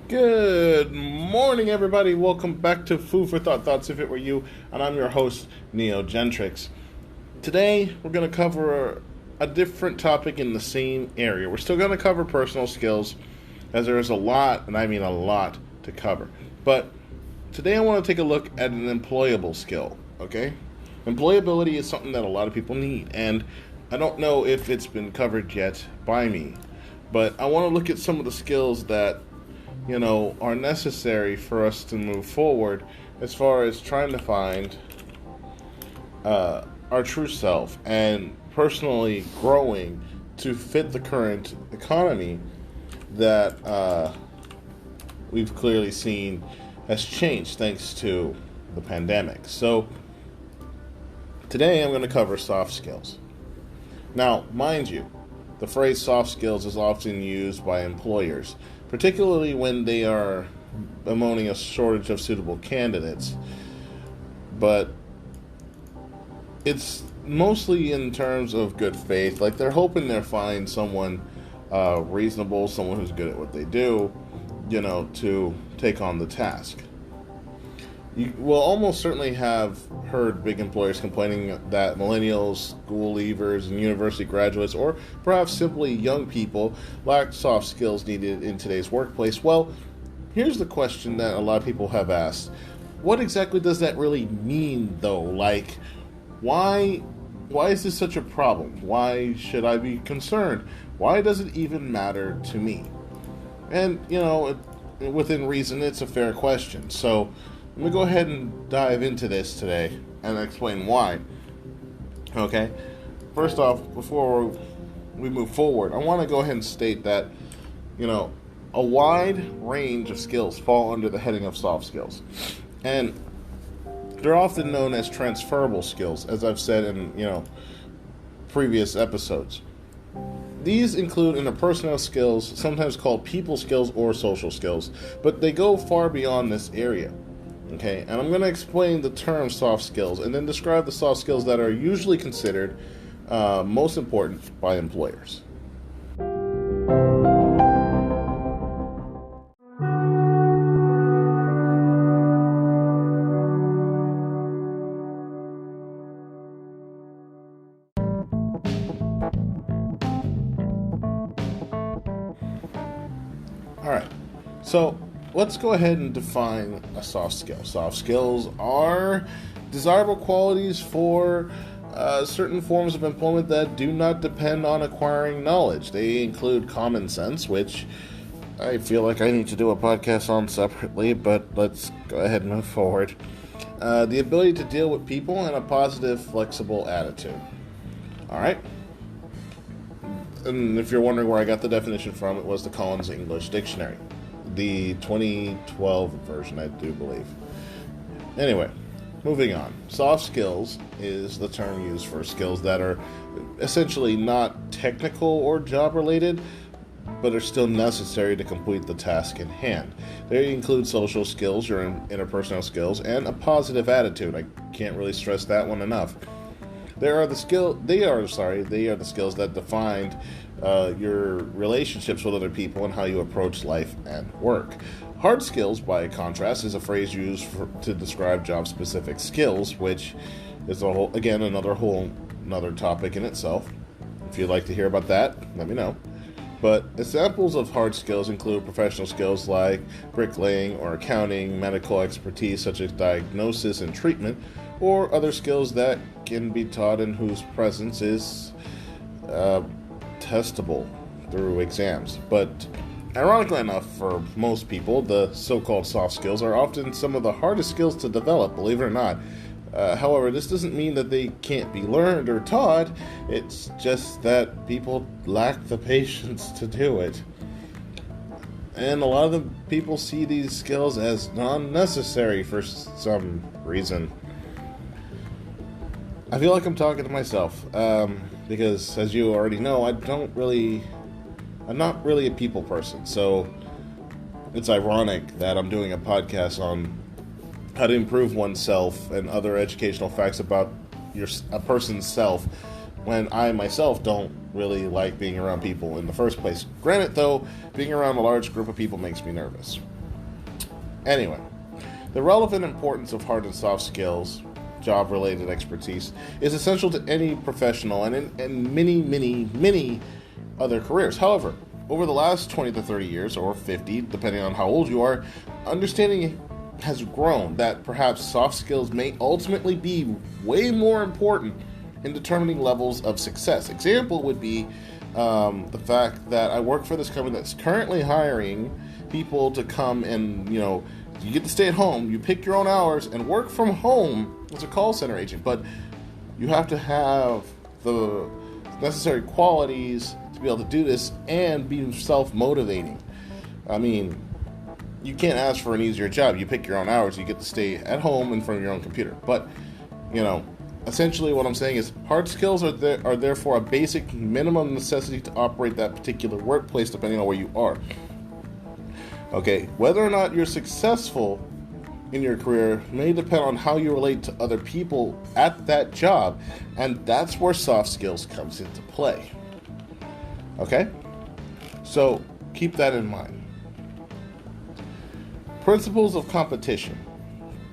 Good morning, everybody. Welcome back to Food for Thought, Thoughts If It Were You, and I'm your host, Gentrics. Today, we're going to cover a different topic in the same area. We're still going to cover personal skills, as there is a lot, and I mean a lot, to cover. But today I want to take a look at an employable skill, okay? Employability is something that a lot of people need, and I don't know if it's been covered yet by me, but I want to look at some of the skills that are necessary for us to move forward as far as trying to find our true self and personally growing to fit the current economy that we've clearly seen has changed thanks to the pandemic. So today I'm going to cover soft skills. Now, mind you, the phrase soft skills is often used by employers, particularly when they are bemoaning a shortage of suitable candidates. But it's mostly in terms of good faith. Like, they're hoping they'll find someone reasonable, someone who's good at what they do, to take on the task. You will almost certainly have heard big employers complaining that millennials, school leavers, and university graduates, or perhaps simply young people, lack soft skills needed in today's workplace. Well, here's the question that a lot of people have asked. What exactly does that really mean, though? Like, why is this such a problem? Why should I be concerned? Why does it even matter to me? And, within reason, it's a fair question. So let me go ahead and dive into this today and explain why. Okay? First off, before we move forward, I want to go ahead and state that, a wide range of skills fall under the heading of soft skills. And they're often known as transferable skills, as I've said in, previous episodes. These include interpersonal skills, sometimes called people skills or social skills, but they go far beyond this area. Okay, and I'm going to explain the term soft skills and then describe the soft skills that are usually considered most important by employers. All right, so let's go ahead and define a soft skill. Soft skills are desirable qualities for certain forms of employment that do not depend on acquiring knowledge. They include common sense, which I feel like I need to do a podcast on separately, but let's go ahead and move forward. The ability to deal with people and a positive, flexible attitude. All right. And if you're wondering where I got the definition from, it was the Collins English Dictionary. The 2012 version, I do believe. Anyway, moving on. Soft skills is the term used for skills that are essentially not technical or job related, but are still necessary to complete the task in hand. They include social skills, your interpersonal skills, and a positive attitude. I can't really stress that one enough. They are the skills that define your relationships with other people and how you approach life and work. Hard skills, by contrast, is a phrase used to describe job-specific skills, which is another topic in itself. If you'd like to hear about that, let me know. But examples of hard skills include professional skills like bricklaying or accounting, medical expertise such as diagnosis and treatment, or other skills that can be taught and whose presence is testable through exams. But ironically enough, for most people, the so-called soft skills are often some of the hardest skills to develop, believe it or not. However, this doesn't mean that they can't be learned or taught. It's just that people lack the patience to do it. And a lot of the people see these skills as non-necessary for some reason. I feel like I'm talking to myself, because as you already know, I'm not really a people person, so it's ironic that I'm doing a podcast on how to improve oneself and other educational facts about a person's self when I myself don't really like being around people in the first place. Granted, though, being around a large group of people makes me nervous. Anyway, the relevant importance of hard and soft skills, job-related expertise, is essential to any professional and in many other careers. However, over the last 20 to 30 years, or 50, depending on how old you are, understanding has grown that perhaps soft skills may ultimately be way more important in determining levels of success. Example would be the fact that I work for this company that's currently hiring people to come and, you get to stay at home, you pick your own hours, and work from home as a call center agent. But you have to have the necessary qualities to be able to do this and be self-motivating. I mean, you can't ask for an easier job. You pick your own hours, you get to stay at home in front of your own computer. But, essentially what I'm saying is hard skills are therefore a basic minimum necessity to operate that particular workplace depending on where you are. Okay, whether or not you're successful in your career may depend on how you relate to other people at that job, and that's where soft skills comes into play. Okay? So keep that in mind. Principles of competition.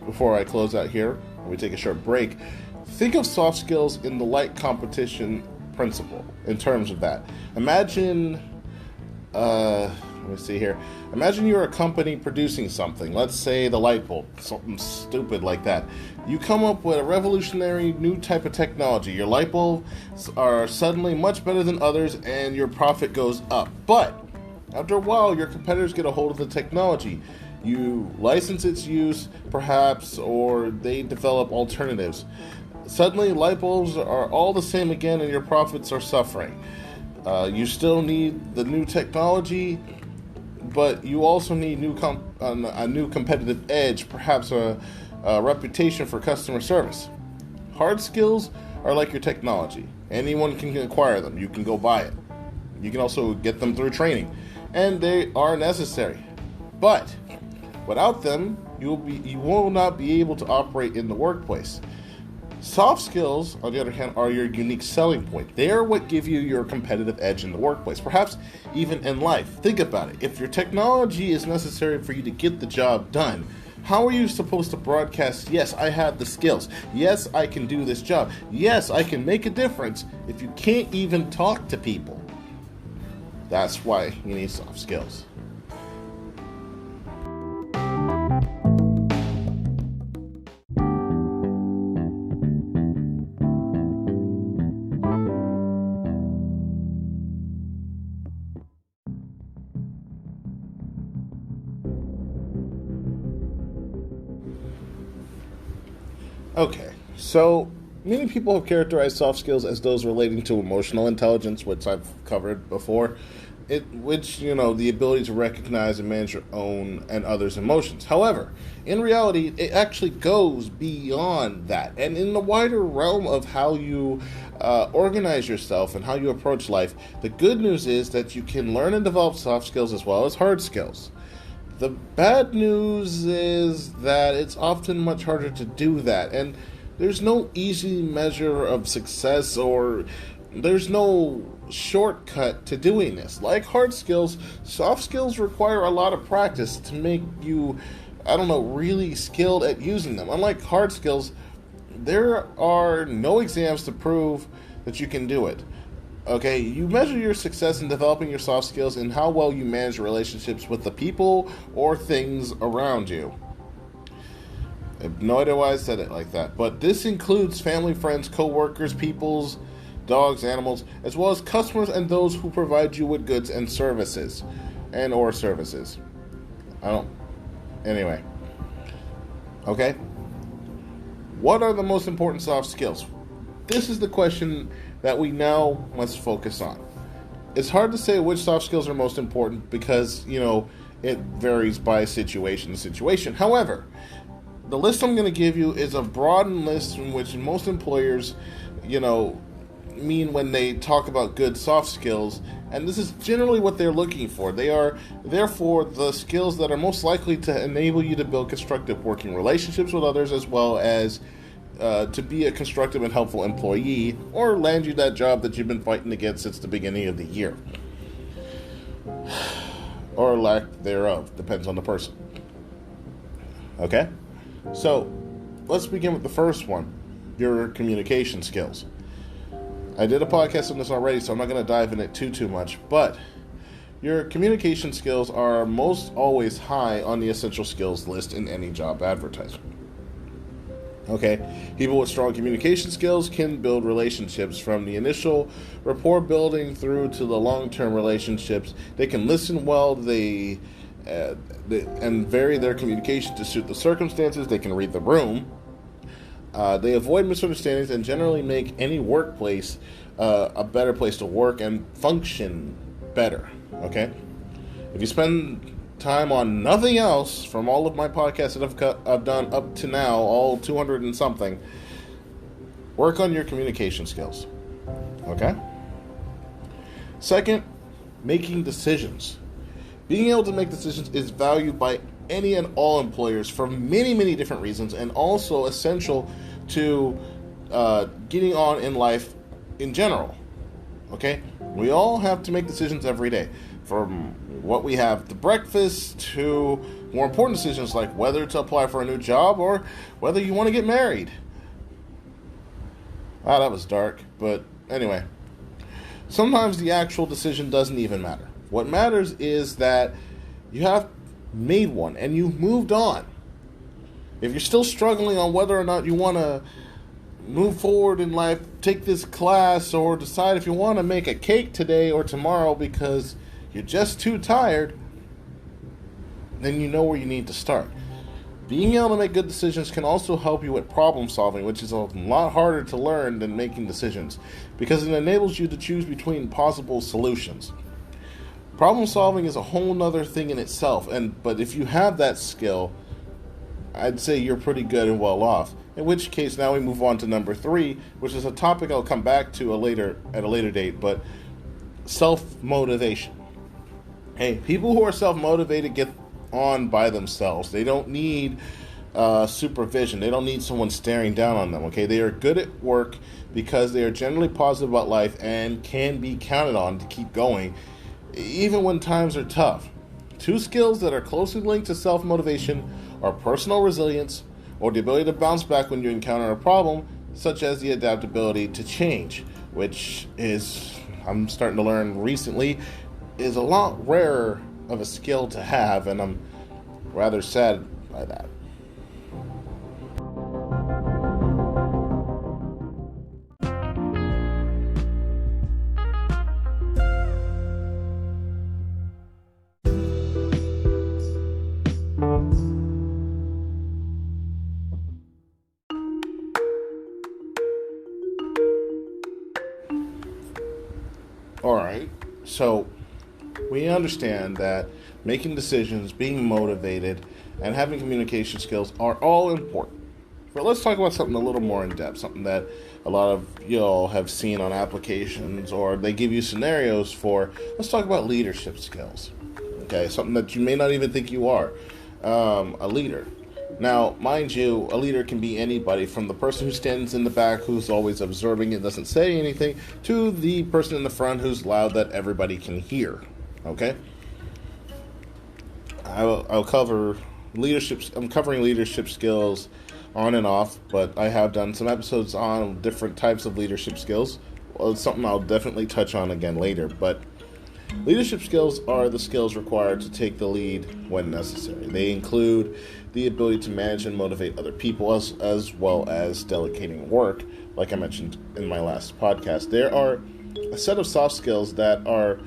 Before I close out here, we take a short break. Think of soft skills in the light competition principle in terms of that. Imagine, let me see here. Imagine you're a company producing something. Let's say the light bulb, something stupid like that. You come up with a revolutionary new type of technology. Your light bulbs are suddenly much better than others and your profit goes up. But after a while, your competitors get a hold of the technology. You license its use, perhaps, or they develop alternatives. Suddenly, light bulbs are all the same again and your profits are suffering. You still need the new technology, but you also need a new competitive edge, perhaps a reputation for customer service. Hard skills are like your technology. Anyone can acquire them. You can go buy it. You can also get them through training, and they are necessary. But without them, you will not be able to operate in the workplace. Soft skills, on the other hand, are your unique selling point. They are what give you your competitive edge in the workplace, perhaps even in life. Think about it. If your technology is necessary for you to get the job done, how are you supposed to broadcast, yes, I have the skills, yes, I can do this job, yes, I can make a difference, if you can't even talk to people? That's why you need soft skills. Okay, so many people have characterized soft skills as those relating to emotional intelligence, which I've covered before, the ability to recognize and manage your own and others' emotions. However, in reality, it actually goes beyond that. And in the wider realm of how you organize yourself and how you approach life, the good news is that you can learn and develop soft skills as well as hard skills. The bad news is that it's often much harder to do that, and there's no easy measure of success, or there's no shortcut to doing this. Like hard skills, soft skills require a lot of practice to make you, really skilled at using them. Unlike hard skills, there are no exams to prove that you can do it. Okay, you measure your success in developing your soft skills in how well you manage relationships with the people or things around you. I have no idea why I said it like that, but this includes family, friends, co-workers, peoples, dogs, animals, as well as customers and those who provide you with goods and services, or services. Anyway. Okay? What are the most important soft skills? This is the question that we now must focus on. It's hard to say which soft skills are most important because, it varies by situation to situation. However, the list I'm going to give you is a broadened list in which most employers, mean when they talk about good soft skills, and this is generally what they're looking for. They are, therefore, the skills that are most likely to enable you to build constructive working relationships with others, as well as to be a constructive and helpful employee, or land you that job that you've been fighting to get since the beginning of the year. Or lack thereof, depends on the person. Okay? So, let's begin with the first one, your communication skills. I did a podcast on this already, so I'm not going to dive in it too much, but your communication skills are most always high on the essential skills list in any job advertisement. Okay, people with strong communication skills can build relationships from the initial rapport building through to the long-term relationships. They can listen well, they and vary their communication to suit the circumstances. They can read the room. They avoid misunderstandings and generally make any workplace a better place to work and function better. Okay? If you spend time on nothing else from all of my podcasts that I've done up to now, all 200 and something, work on your communication skills. Okay? Second, making decisions. Being able to make decisions is valued by any and all employers for many different reasons, and also essential to getting on in life in general. Okay? We all have to make decisions every day, from what we have to breakfast to more important decisions like whether to apply for a new job or whether you want to get married. Wow, that was dark, but anyway. Sometimes the actual decision doesn't even matter. What matters is that you have made one and you've moved on. If you're still struggling on whether or not you want to move forward in life, take this class, or decide if you want to make a cake today or tomorrow because you're just too tired, then you know where you need to start. Being able to make good decisions can also help you with problem solving, which is a lot harder to learn than making decisions, because it enables you to choose between possible solutions. Problem solving is a whole nother thing in itself, but if you have that skill, I'd say you're pretty good and well off. In which case, now we move on to number 3, which is a topic I'll come back to at a later date, but self-motivation. Hey, people who are self-motivated get on by themselves. They don't need supervision. They don't need someone staring down on them, okay? They are good at work because they are generally positive about life and can be counted on to keep going, even when times are tough. 2 skills that are closely linked to self-motivation are personal resilience, or the ability to bounce back when you encounter a problem, such as the adaptability to change, which is, I'm starting to learn recently, is a lot rarer of a skill to have, and I'm rather sad by that. Alright, so we understand that making decisions, being motivated, and having communication skills are all important. But let's talk about something a little more in depth, something that a lot of y'all have seen on applications or they give you scenarios for. Let's talk about leadership skills. Okay, something that you may not even think you are, a leader. Now, mind you, a leader can be anybody, from the person who stands in the back who's always observing and doesn't say anything, to the person in the front who's loud that everybody can hear. Okay? I'll cover leadership. I'm covering leadership skills on and off, but I have done some episodes on different types of leadership skills. Well, it's something I'll definitely touch on again later, but leadership skills are the skills required to take the lead when necessary. They include the ability to manage and motivate other people, as well as delegating work, like I mentioned in my last podcast. There are a set of soft skills that are,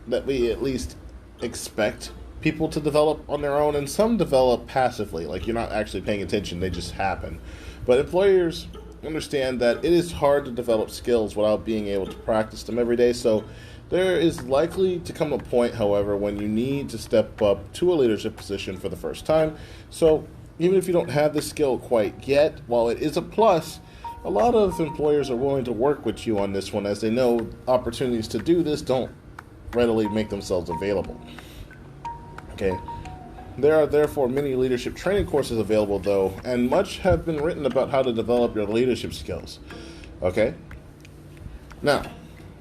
that we at least expect people to develop on their own, and some develop passively, like you're not actually paying attention, they just happen. But employers understand that it is hard to develop skills without being able to practice them every day, so there is likely to come a point, however, when you need to step up to a leadership position for the first time. So even if you don't have the skill quite yet, while it is a plus, a lot of employers are willing to work with you on this one, as they know opportunities to do this don't readily make themselves available. Okay. There are therefore many leadership training courses available, though, and much have been written about how to develop your leadership skills. Okay? Now,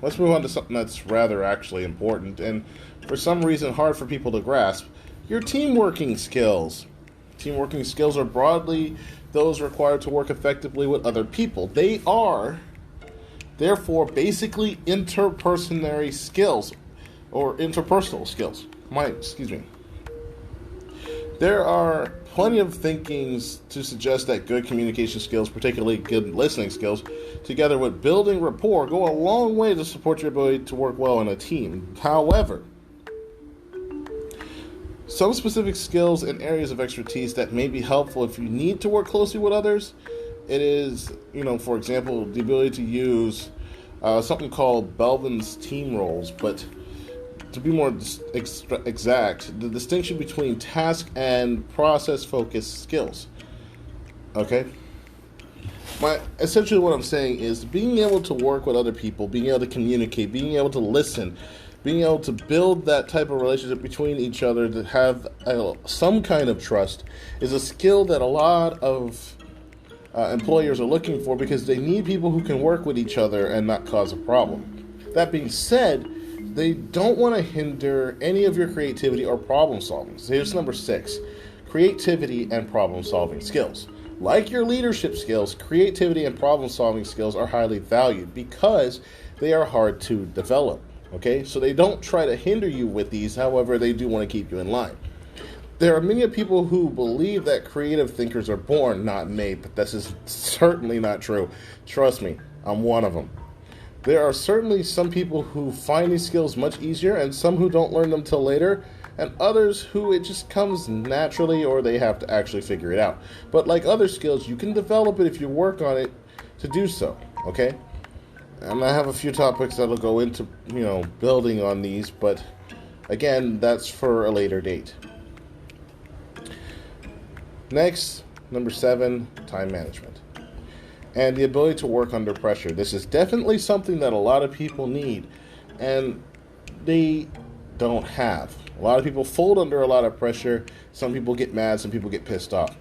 let's move on to something that's rather important, and for some reason hard for people to grasp: your team working skills. Team working skills are broadly those required to work effectively with other people. They are, therefore, basically interpersonal skills or interpersonal skills. Excuse me. There are plenty of thinkings to suggest that good communication skills, particularly good listening skills, together with building rapport, go a long way to support your ability to work well in a team. However, some specific skills and areas of expertise that may be helpful if you need to work closely with others, it is, for example, the ability to use something called Belvin's team roles, but to be more exact, the distinction between task and process-focused skills. Okay? Essentially what I'm saying is being able to work with other people, being able to communicate, being able to listen, being able to build that type of relationship between each other that have some kind of trust is a skill that a lot of employers are looking for because they need people who can work with each other and not cause a problem. That being said, they don't want to hinder any of your creativity or problem solving. So here's number 6, creativity and problem solving skills. Like your leadership skills, creativity and problem solving skills are highly valued because they are hard to develop. Okay, so they don't try to hinder you with these, however, they do want to keep you in line. There are many people who believe that creative thinkers are born, not made, but this is certainly not true. Trust me, I'm one of them. There are certainly some people who find these skills much easier and some who don't learn them till later, and others who it just comes naturally or they have to actually figure it out. But like other skills, you can develop it if you work on it to do so, okay? And I have a few topics that'll go into, building on these, but again, that's for a later date. Next, number 7, time management. And the ability to work under pressure. This is definitely something that a lot of people need, and they don't have. A lot of people fold under a lot of pressure. Some people get mad, some people get pissed off.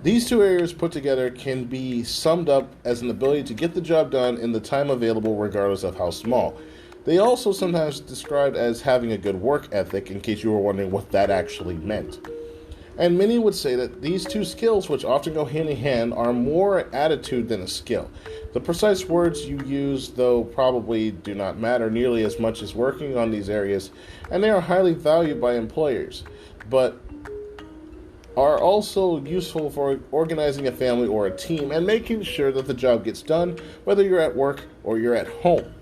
These two areas put together can be summed up as an ability to get the job done in the time available regardless of how small. They also sometimes described as having a good work ethic, in case you were wondering what that actually meant. And many would say that these two skills, which often go hand in hand, are more an attitude than a skill. The precise words you use, though, probably do not matter nearly as much as working on these areas, and they are highly valued by employers, but are also useful for organizing a family or a team and making sure that the job gets done, whether you're at work or you're at home.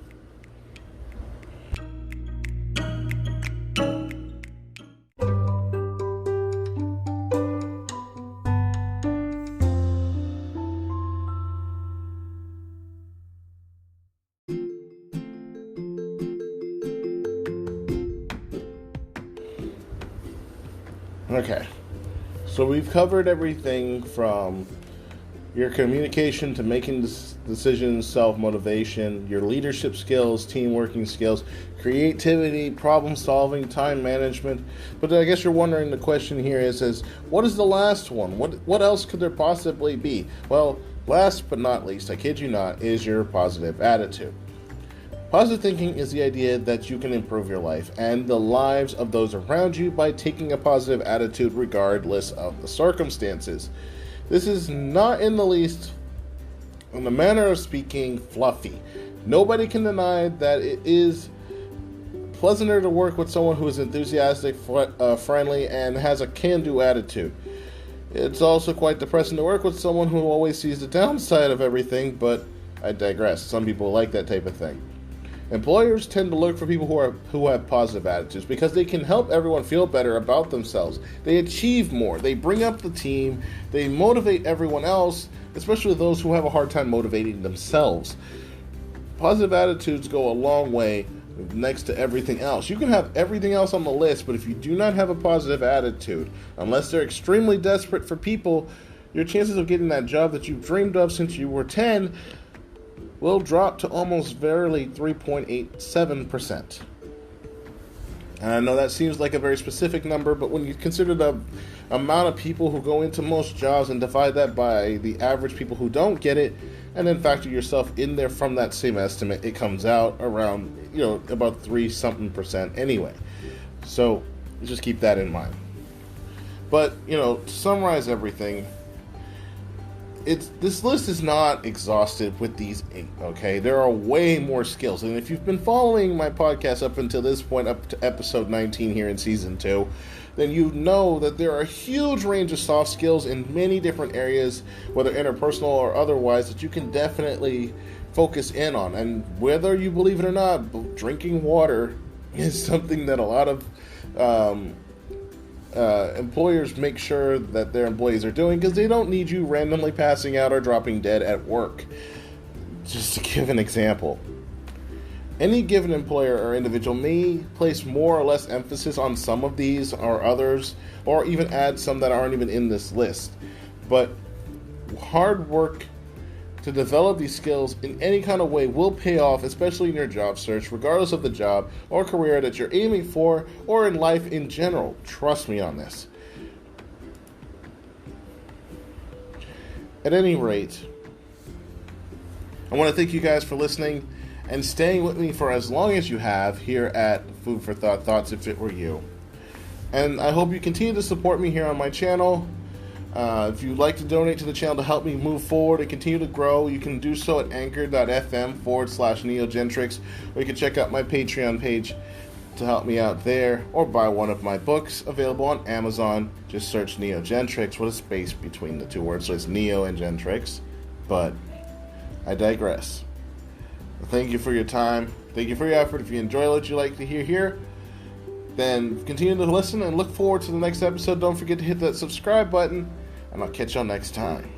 Okay, so we've covered everything from your communication to making decisions, self-motivation, your leadership skills, team working skills, creativity, problem solving, time management. But I guess you're wondering, the question here is what is the last one? What else could there possibly be? Well, last but not least, I kid you not, is your positive attitude. Positive thinking is the idea that you can improve your life and the lives of those around you by taking a positive attitude regardless of the circumstances. This is not in the least, in the manner of speaking, fluffy. Nobody can deny that it is pleasanter to work with someone who is enthusiastic, friendly, and has a can-do attitude. It's also quite depressing to work with someone who always sees the downside of everything, but I digress. Some people like that type of thing. Employers tend to look for people who have positive attitudes because they can help everyone feel better about themselves. They achieve more. They bring up the team. They motivate everyone else, especially those who have a hard time motivating themselves. Positive attitudes go a long way next to everything else. You can have everything else on the list, but if you do not have a positive attitude, unless they're extremely desperate for people, your chances of getting that job that you've dreamed of since you were 10 will drop to almost verily 3.87%. And I know that seems like a very specific number, but when you consider the amount of people who go into most jobs and divide that by the average people who don't get it, and then factor yourself in there from that same estimate, it comes out around, about 3-something% anyway. So just keep that in mind. But, to summarize everything, this list is not exhaustive with these 8, okay? There are way more skills. And if you've been following my podcast up until this point, up to episode 19 here in season 2, then you know that there are a huge range of soft skills in many different areas, whether interpersonal or otherwise, that you can definitely focus in on. And whether you believe it or not, drinking water is something that a lot of employers make sure that their employees are doing, because they don't need you randomly passing out or dropping dead at work. Just to give an example, any given employer or individual may place more or less emphasis on some of these or others, or even add some that aren't even in this list. But hard work to develop these skills in any kind of way will pay off, especially in your job search, regardless of the job or career that you're aiming for, or in life in general. Trust me on this. At any rate, I want to thank you guys for listening and staying with me for as long as you have here at Food for Thought, Thoughts If It Were You. And I hope you continue to support me here on my channel. If you'd like to donate to the channel to help me move forward and continue to grow, you can do so at anchor.fm/NeoGentrics, or you can check out my Patreon page to help me out there, or buy one of my books available on Amazon. Just search NeoGentrics with a space between the two words, so it's Neo and Gentrix. But I digress. Thank you for your time. Thank you for your effort. If you enjoy what you like to hear here, then continue to listen and look forward to the next episode. Don't forget to hit that subscribe button, and I'll catch y'all next time.